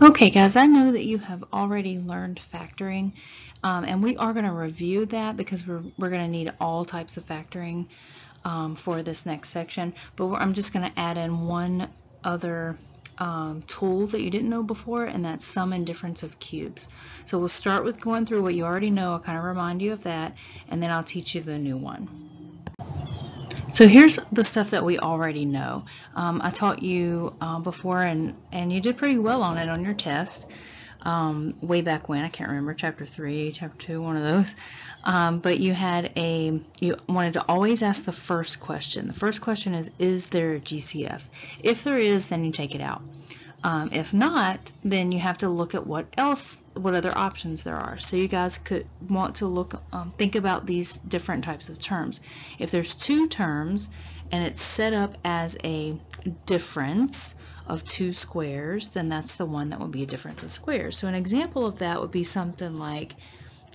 Okay guys, I know that you have already learned factoring, and we are going to review that because we're going to need all types of factoring for this next section, but I'm just going to add in one other tool that you didn't know before, and that's sum and difference of cubes. So we'll start with going through what you already know. I'll kind of remind you of that, and then I'll teach you the new one. So here's the stuff that we already know. I taught you before, and you did pretty well on it on your test way back when. I can't remember, chapter 3, chapter 2, one of those. But you wanted to always ask the first question. The first question is there a GCF? If there is, then you take it out. If not, then you have to look at what other options there are. So you guys could want to think about these different types of terms. If there's two terms and it's set up as a difference of two squares, then that's the one that would be a difference of squares. So an example of that would be something like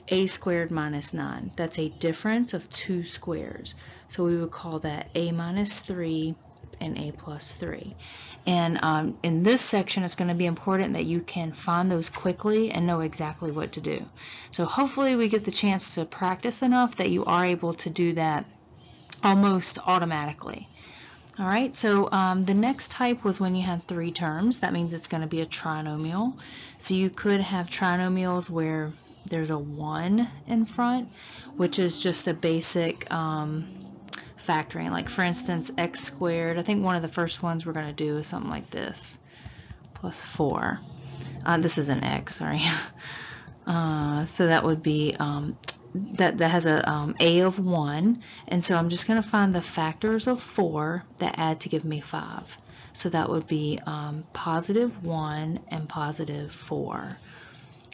a squared minus 9. That's a difference of two squares. So we would call that a minus 3 and a plus 3. And in this section, it's going to be important that you can find those quickly and know exactly what to do. So hopefully we get the chance to practice enough that you are able to do that almost automatically. All right, so the next type was when you had three terms. That means it's going to be a trinomial. So you could have trinomials where there's a 1 in front, which is just a basic factoring. Like for instance, x squared, I think one of the first ones we're going to do is something like this, plus 4. This is an x, sorry. So that would be, that has a of 1, and so I'm just going to find the factors of 4 that add to give me 5. So that would be positive 1 and positive 4.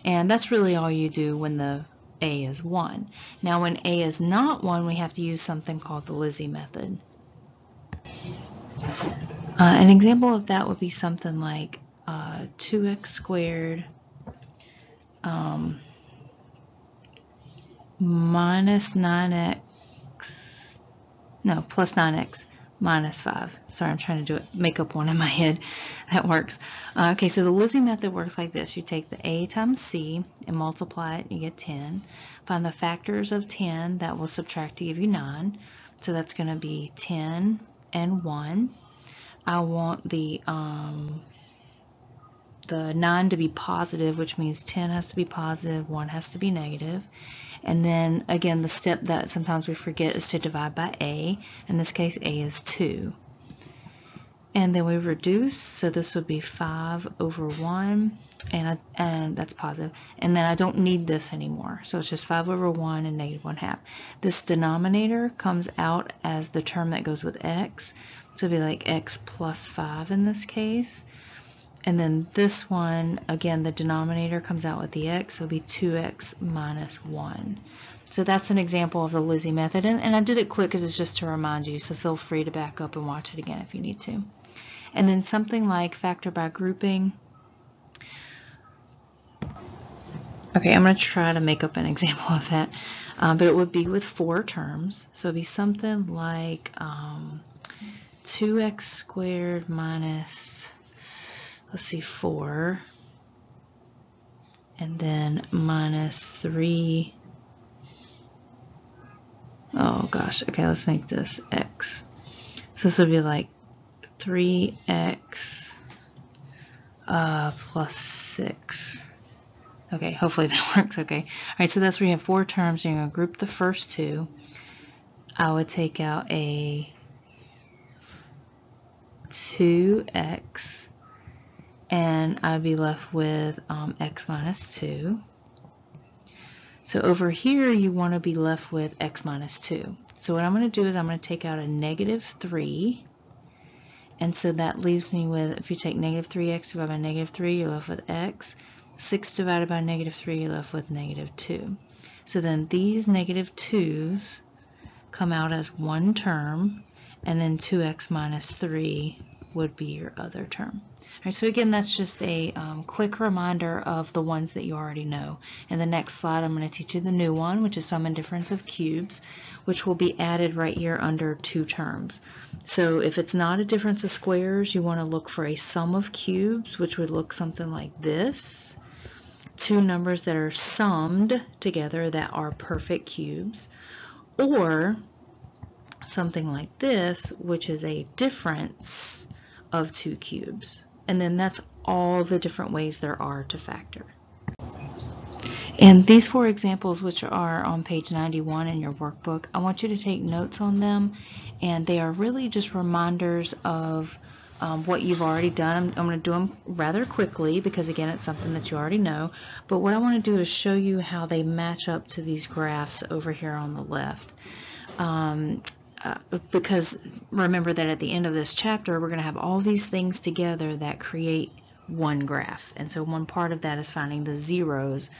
And that's really all you do when the a is 1. Now when a is not 1, we have to use something called the Lizzie method. An example of that would be something like 2x squared minus 9x, no, plus 9x minus 5. Sorry, I'm trying to make up one in my head. That works. Okay, so the Lizzie method works like this. You take the a times c and multiply it, you get 10. Find the factors of 10 that will subtract to give you 9. So that's going to be 10 and 1. I want the 9 to be positive, which means 10 has to be positive, 1 has to be negative. And then again, the step that sometimes we forget is to divide by a. In this case, a is 2. And then we reduce, so this would be 5 over 1, and that's positive. And then I don't need this anymore, so it's just 5 over 1 and negative 1/2. This denominator comes out as the term that goes with x, so it'd be like x plus 5 in this case. And then this one, again, the denominator comes out with the x, so it'll be 2x minus 1. So that's an example of the Lizzie method, and I did it quick because it's just to remind you, so feel free to back up and watch it again if you need to. And then something like factor by grouping. Okay, I'm going to try to make up an example of that, but it would be with 4 terms. So it'd be something like 2x squared minus, let's see, 4, and then minus 3. Oh gosh, okay, let's make this x. So this would be like 3x plus 6. Okay, hopefully that works okay. All right, so that's where you have 4 terms, and you're going to group the first 2. I would take out a 2x, and I'd be left with x minus 2. So over here, you want to be left with x minus 2. So what I'm going to do is I'm going to take out a negative 3. And so that leaves me with, if you take negative 3x divided by negative 3, you're left with x. 6 divided by negative 3, you're left with negative 2. So then these negative 2's come out as one term, and then 2x minus 3 would be your other term. right, so again, that's just a quick reminder of the ones that you already know. In the next slide, I'm going to teach you the new one, which is sum and difference of cubes, which will be added right here under two terms. So if it's not a difference of squares, you want to look for a sum of cubes, which would look something like this. Two numbers that are summed together that are perfect cubes, or something like this, which is a difference of two cubes. And then that's all the different ways there are to factor. And these four examples, which are on page 91 in your workbook, I want you to take notes on them, and they are really just reminders of what you've already done. I'm going to do them rather quickly because, again, it's something that you already know. But what I want to do is show you how they match up to these graphs over here on the left. Because remember that at the end of this chapter, we're going to have all these things together that create one graph. And so one part of that is finding the zeros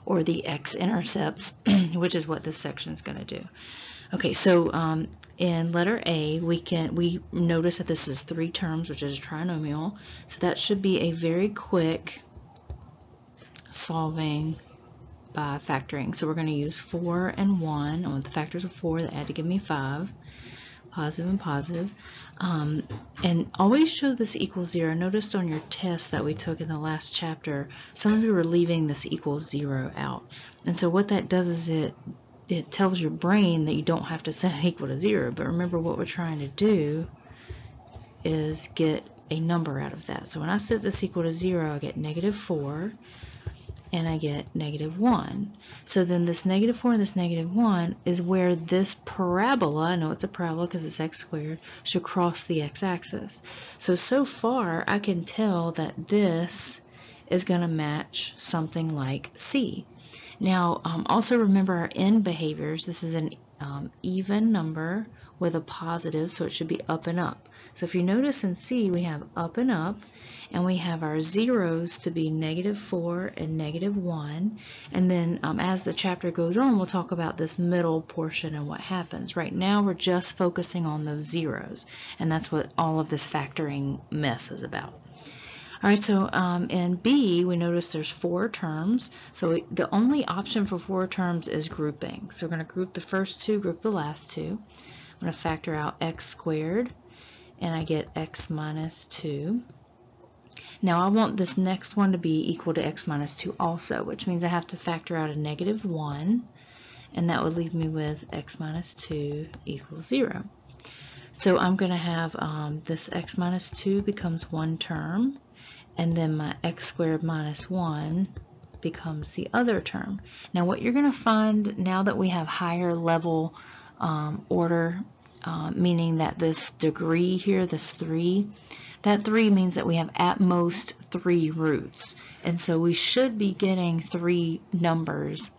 or the x-intercepts, which is what this section is going to do. Okay, so in letter A, we notice that this is three terms, which is a trinomial. So that should be a very quick solving by factoring. So we're going to use 4 and 1. I want the factors of 4 that add to give me 5. Positive and positive. And always show this equals 0. Notice on your test that we took in the last chapter, some of you were leaving this equals 0 out. And so what that does is it tells your brain that you don't have to set it equal to 0. But remember, what we're trying to do is get a number out of that. So when I set this equal to 0, I get -4 and I get -1. So then this -4 and this -1 is where this parabola, I know it's a parabola because it's x squared, should cross the x-axis. So far I can tell that this is going to match something like C. Now also remember our end behaviors. This is an even number with a positive, so it should be up and up. So if you notice in C, we have up and up, and we have our zeros to be -4 and -1. And then as the chapter goes on, we'll talk about this middle portion and what happens. Right now, we're just focusing on those zeros, and that's what all of this factoring mess is about. All right, so in B, we notice there's 4 terms. So the only option for 4 terms is grouping. So we're going to group the first 2, group the last 2. I'm going to factor out x squared, and I get x minus 2. Now I want this next one to be equal to x minus 2 also, which means I have to factor out a -1, and that would leave me with x minus 2 equals 0. So I'm going to have this x minus 2 becomes one term, and then my x squared minus 1 becomes the other term. Now what you're going to find now that we have higher level order, meaning that this degree here, this 3, that 3 means that we have at most 3 roots. And so we should be getting 3 numbers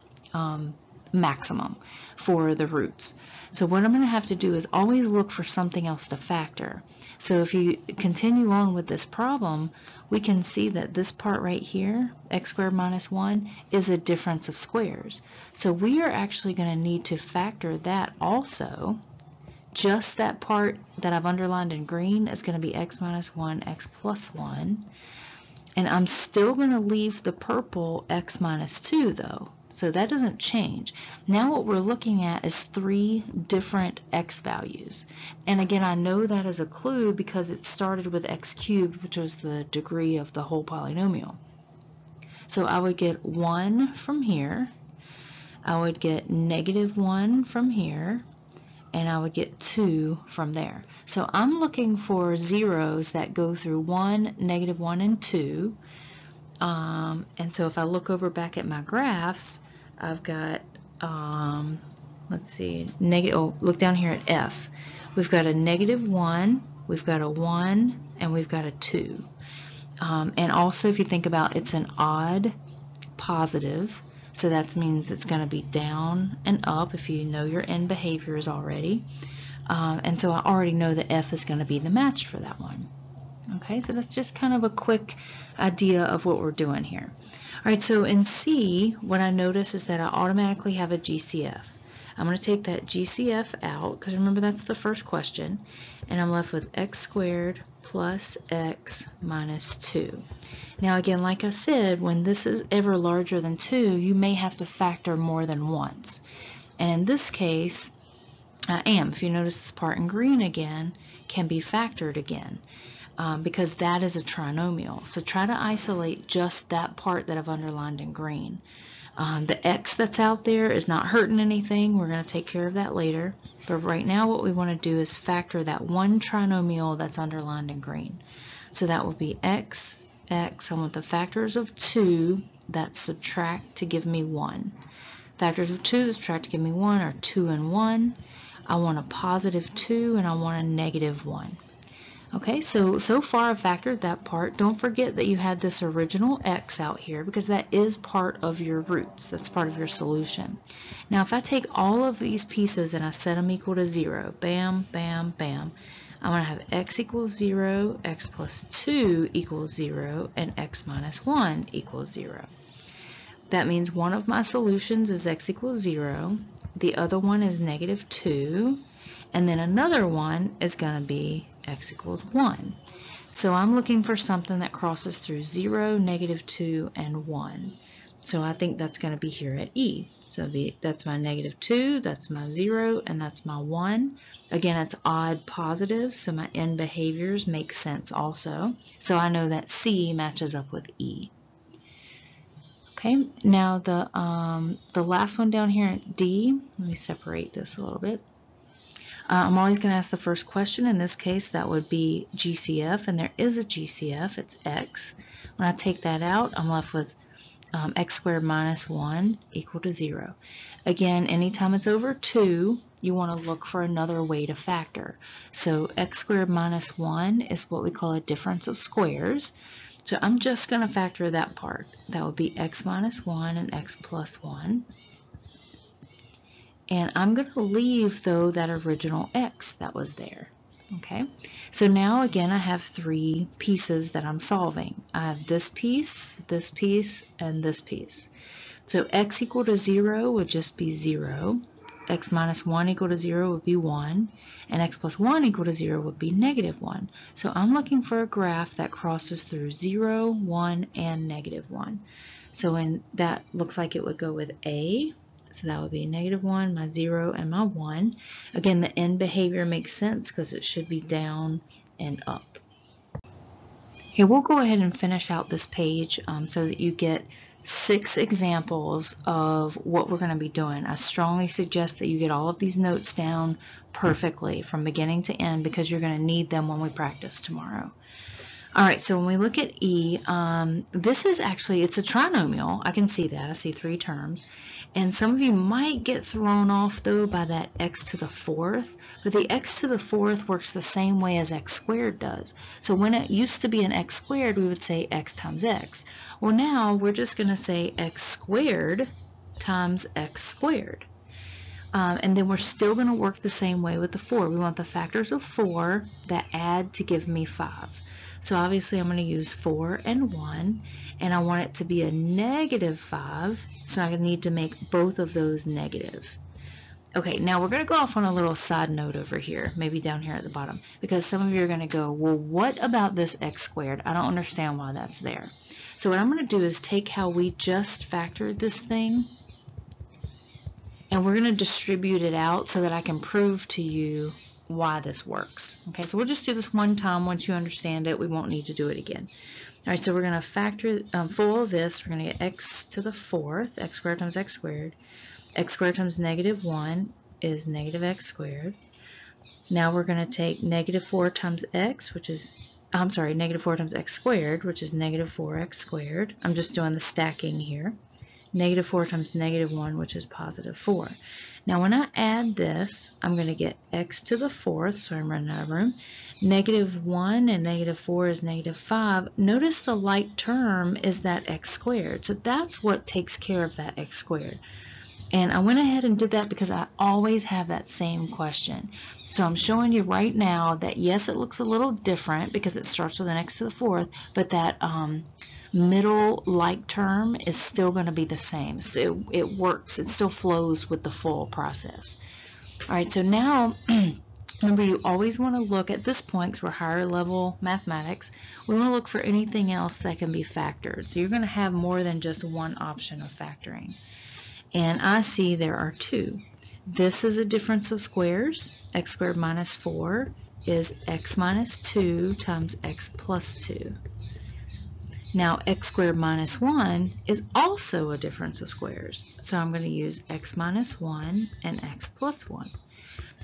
maximum for the roots. So what I'm going to have to do is always look for something else to factor. So if you continue on with this problem, we can see that this part right here, x squared minus 1, is a difference of squares. So we are actually going to need to factor that also. Just that part that I've underlined in green is going to be x minus 1, x plus 1. And I'm still going to leave the purple x minus 2 though. So that doesn't change. Now what we're looking at is 3 different x values. And again, I know that as a clue because it started with x cubed, which was the degree of the whole polynomial. So I would get 1 from here. I would get -1 from here. And I would get 2 from there. So I'm looking for zeros that go through 1, -1, and 2. And so if I look over back at my graphs, I've got, let's see, look down here at F. We've got a -1, we've got a 1, and we've got a 2. And also if you think about it's an odd positive, so that means it's going to be down and up if you know your end behaviors already. And so I already know that F is going to be the match for that one. Okay, so that's just kind of a quick idea of what we're doing here. All right, so in C, what I notice is that I automatically have a GCF. I'm going to take that GCF out, because remember that's the first question, and I'm left with x squared plus x minus 2. Now again, like I said, when this is ever larger than 2, you may have to factor more than once. And in this case, I am. If you notice this part in green again, can be factored again. Because that is a trinomial. So try to isolate just that part that I've underlined in green. The x that's out there is not hurting anything. We're going to take care of that later. But right now what we want to do is factor that one trinomial that's underlined in green. So that will be x, x. I want the factors of 2 that subtract to give me 1. Factors of 2 that subtract to give me 1 are 2 and 1. I want a positive 2 and I want a negative 1. Okay, so far I've factored that part. Don't forget that you had this original x out here because that is part of your roots. That's part of your solution. Now if I take all of these pieces and I set them equal to 0, bam, bam, bam, I'm going to have x equals 0, x plus 2 equals 0, and x minus 1 equals 0. That means one of my solutions is x equals 0, the other one is negative 2, and then another one is going to be x equals 1. So I'm looking for something that crosses through 0, negative 2, and 1. So I think that's going to be here at E. So that's my negative 2, that's my 0, and that's my 1. Again, it's odd positive, so my end behaviors make sense also. So I know that C matches up with E. Okay, now the last one down here at D, let me separate this a little bit. I'm always going to ask the first question. In this case, that would be GCF, and there is a GCF. It's x. When I take that out, I'm left with x squared minus 1 equal to 0. Again, anytime it's over 2, you want to look for another way to factor. So x squared minus 1 is what we call a difference of squares. So I'm just going to factor that part. That would be x minus 1 and x plus 1. And I'm going to leave, though, that original x that was there. Okay, so now again I have 3 pieces that I'm solving. I have this piece, and this piece. So x equal to 0 would just be 0. X minus 1 equal to 0 would be 1. And x plus 1 equal to 0 would be negative 1. So I'm looking for a graph that crosses through 0, 1, and negative 1. So that looks like it would go with A. So that would be negative 1, my 0, and my 1. Again, the end behavior makes sense because it should be down and up. Okay, we'll go ahead and finish out this page so that you get 6 examples of what we're going to be doing. I strongly suggest that you get all of these notes down perfectly from beginning to end because you're going to need them when we practice tomorrow. Alright, so when we look at E, this is actually, it's a trinomial. I can see that. I see 3 terms. And some of you might get thrown off, though, by that x to the 4th. But the x to the 4th works the same way as x squared does. So when it used to be an x squared, we would say x times x. Well, now we're just going to say x squared times x squared. And then we're still going to work the same way with the 4. We want the factors of 4 that add to give me 5. So obviously I'm going to use 4 and 1, and I want it to be a negative 5, so I need to make both of those negative. Okay, now we're going to go off on a little side note over here, maybe down here at the bottom, because some of you are going to go, well, what about this x squared? I don't understand why that's there. So what I'm going to do is take how we just factored this thing, and we're going to distribute it out so that I can prove to you why this works. Okay, so we'll just do this one time. Once you understand it, we won't need to do it again. All right, so we're going to factor full of this. We're going to get x to the 4th, x squared times x squared. X squared times negative 1 is negative x squared. Now we're going to take negative 4 times x, which is, I'm sorry, negative 4 times x squared, which is negative 4x squared. I'm just doing the stacking here. Negative 4 times negative 1, which is positive 4. Now when I add this, I'm going to get x to the 4th, so I'm running out of room. Negative 1 and negative 4 is negative 5. Notice the like term is that x squared. So that's what takes care of that x squared. And I went ahead and did that because I always have that same question. So I'm showing you right now that yes, it looks a little different because it starts with an x to the 4th, but that middle like term is still going to be the same. So it works. It still flows with the full process. All right, so now remember, you always want to look at this point, because we're higher level mathematics, we want to look for anything else that can be factored. So you're going to have more than just one option of factoring. And I see there are two. This is a difference of squares. X squared minus 4 is x minus 2 times x plus 2. Now x squared minus 1 is also a difference of squares. So I'm going to use x minus 1 and x plus 1.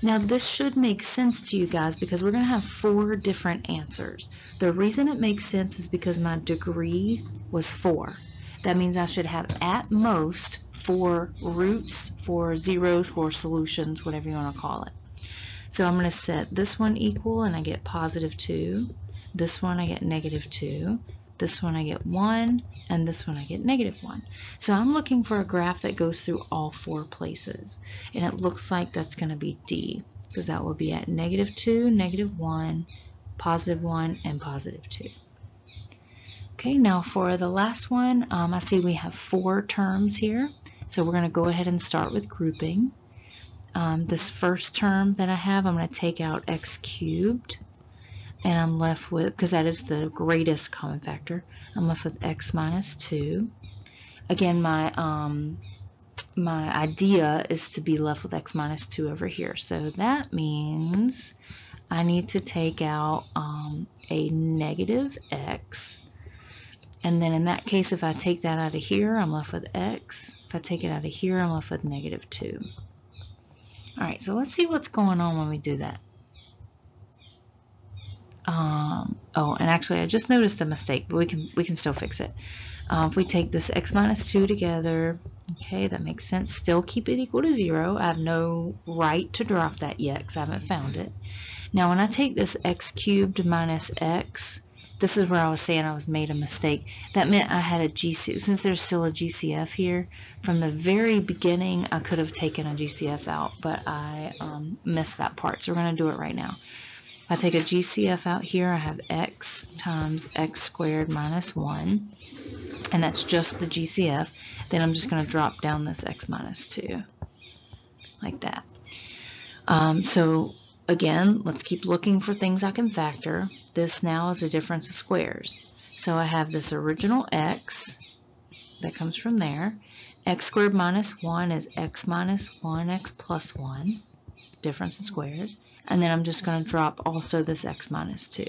Now this should make sense to you guys because we're going to have 4 different answers. The reason it makes sense is because my degree was 4. That means I should have at most 4 roots, 4 zeros, 4 solutions, whatever you want to call it. So I'm going to set this one equal and I get positive 2. This one I get negative 2. This one I get 1, and this one I get negative 1. So I'm looking for a graph that goes through all 4 places. And it looks like that's going to be D, because that will be at negative 2, negative 1, positive 1, and positive 2. Okay, now for the last one, I see we have 4 terms here. So we're going to go ahead and start with grouping. This first term that I have, I'm going to take out x cubed. And I'm left with, because that is the greatest common factor, I'm left with x minus 2. Again, my idea is to be left with x minus 2 over here. So that means I need to take out a negative x. And then in that case, if I take that out of here, I'm left with x. If I take it out of here, I'm left with negative 2. All right, so let's see what's going on when we do that. Oh, and actually I just noticed a mistake, but we can still fix it. If we take this x minus 2 together, okay, that makes sense. Still keep it equal to 0. I have no right to drop that yet because I haven't found it. Now when I take this x cubed minus x, this is where I was saying I was made a mistake. That meant I had a GCF. Since there's still a GCF here, from the very beginning I could have taken a GCF out, but I missed that part. So we're going to do it right now. If I take a GCF out here, I have x times x squared minus 1, and that's just the GCF. Then I'm just going to drop down this x minus 2, like that. So again, let's keep looking for things I can factor. This now is a difference of squares. So I have this original x that comes from there. X squared minus 1 is x minus 1x plus 1, difference of squares. And then I'm just going to drop also this x minus 2.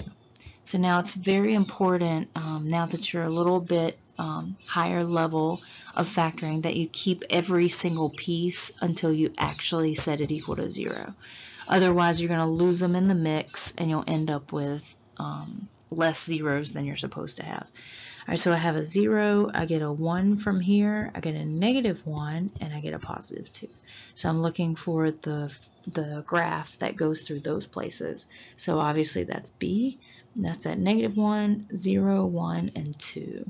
So now it's very important, now that you're a little bit higher level of factoring, that you keep every single piece until you actually set it equal to 0. Otherwise, you're going to lose them in the mix and you'll end up with less zeros than you're supposed to have. All right, so I have a 0, I get a 1 from here, I get a negative 1, and I get a positive 2. So I'm looking for the graph that goes through those places. So obviously that's B. That's at negative 1, 0, 1, and 2.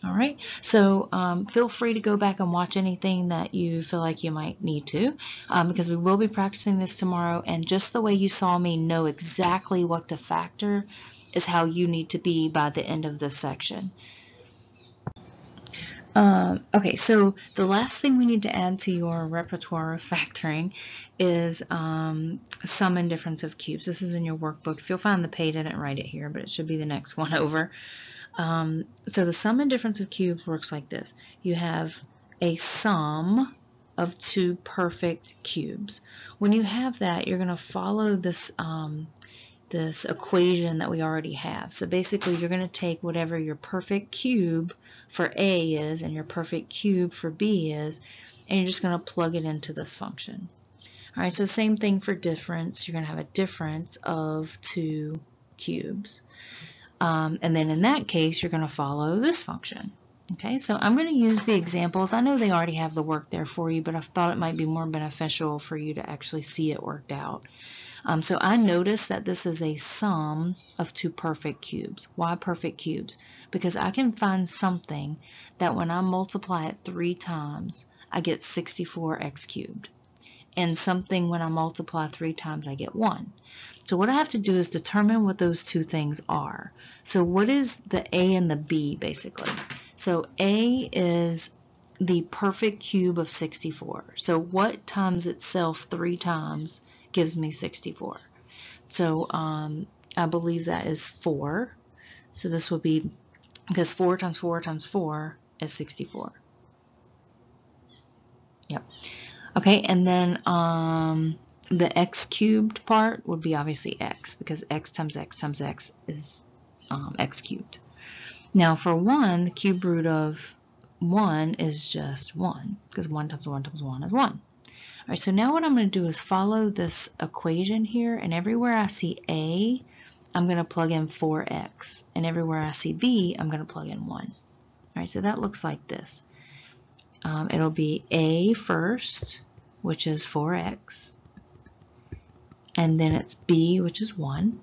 All right, so feel free to go back and watch anything that you feel like you might need to, because we will be practicing this tomorrow, and just the way you saw me know exactly what to factor is how you need to be by the end of this section. Okay, so the last thing we need to add to your repertoire of factoring is sum and difference of cubes. This is in your workbook. If you'll find the page, I didn't write it here, but it should be the next one over. So the sum and difference of cubes works like this. You have a sum of 2 perfect cubes. When you have that, you're going to follow this this equation that we already have. So basically, you're going to take whatever your perfect cube for A is and your perfect cube for B is, and you're just going to plug it into this function. All right, so same thing for difference. You're going to have a difference of 2 cubes. And then in that case, you're going to follow this function. Okay, so I'm going to use the examples. I know they already have the work there for you, but I thought it might be more beneficial for you to actually see it worked out. So I noticed that this is a sum of 2 perfect cubes. Why perfect cubes? Because I can find something that when I multiply it 3 times, I get 64x cubed. And something when I multiply 3 times, I get 1. So what I have to do is determine what those two things are. So what is the A and the B, basically? So A is the perfect cube of 64. So what times itself 3 times gives me 64? So I believe that is 4. So this would be, because 4 times 4 times 4 is 64. Yep. Okay, and then the x cubed part would be obviously x, because x times x times x is x cubed. Now for 1, the cube root of 1 is just 1, because 1 times 1 times 1 is 1. All right, so now what I'm going to do is follow this equation here, and everywhere I see A, I'm going to plug in 4x, and everywhere I see B, I'm going to plug in 1. All right, so that looks like this. It'll be A first, which is 4x, and then it's B, which is 1.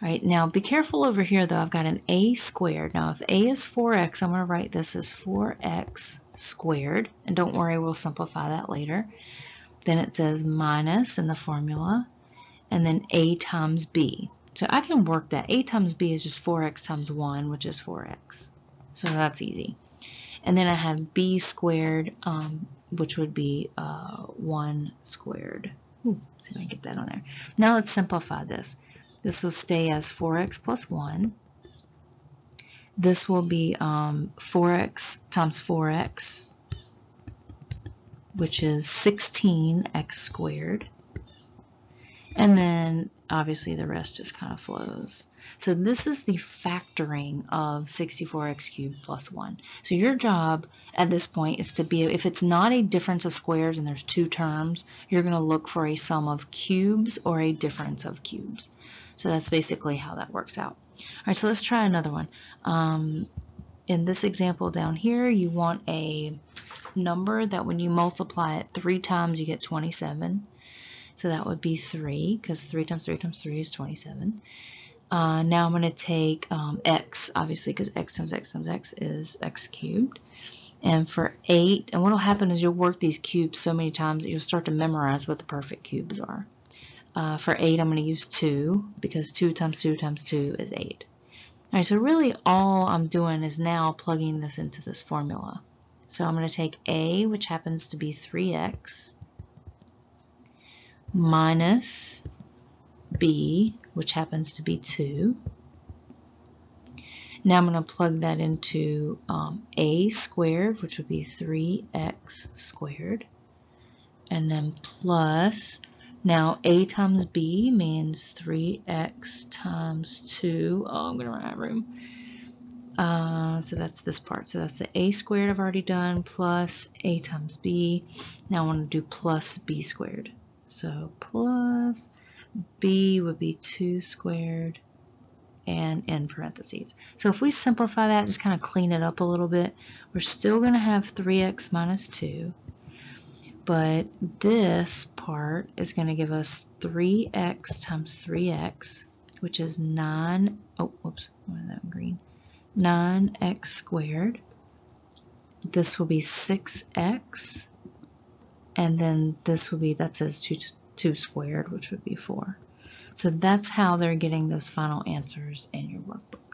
All right, now be careful over here though, I've got an A squared. Now if A is 4x, I'm going to write this as 4x squared, and don't worry, we'll simplify that later. Then it says minus in the formula, and then A times B. So I can work that. A times B is just 4x times 1, which is 4x. So that's easy. And then I have B squared, which would be 1 squared. Ooh, see if I can get that on there. Now let's simplify this. This will stay as 4x plus 1. This will be 4x times 4x, which is 16x squared. And then obviously the rest just kind of flows. So this is the factoring of 64x cubed plus 1. So your job at this point is to be, if it's not a difference of squares and there's 2 terms, you're going to look for a sum of cubes or a difference of cubes. So that's basically how that works out. All right, so let's try another one. In this example down here, you want a number that when you multiply it 3 times, you get 27. So that would be 3, because 3 times 3 times 3 is 27. Now I'm going to take x, obviously, because x times x times x is x cubed. And for 8, and what will happen is you'll work these cubes so many times that you'll start to memorize what the perfect cubes are. For 8, I'm going to use 2, because 2 times 2 times 2 is 8. All right, so really all I'm doing is now plugging this into this formula. So I'm going to take A, which happens to be 3x, minus B, which happens to be 2. Now I'm going to plug that into A squared, which would be 3x squared, and then plus, now A times B means 3x times 2. Oh, I'm going to run out of room. So that's this part. So that's the A squared I've already done, plus A times B. Now I want to do plus B squared. So plus B would be 2 squared and in parentheses. So if we simplify that, just kind of clean it up a little bit, we're still going to have 3x minus 2. But this part is going to give us 3x times 3x, which is 9, oh, whoops, why is that in green? 9x squared. This will be 6x, and then this will be, that says 2 squared, which would be 4. So that's how they're getting those final answers in your workbook.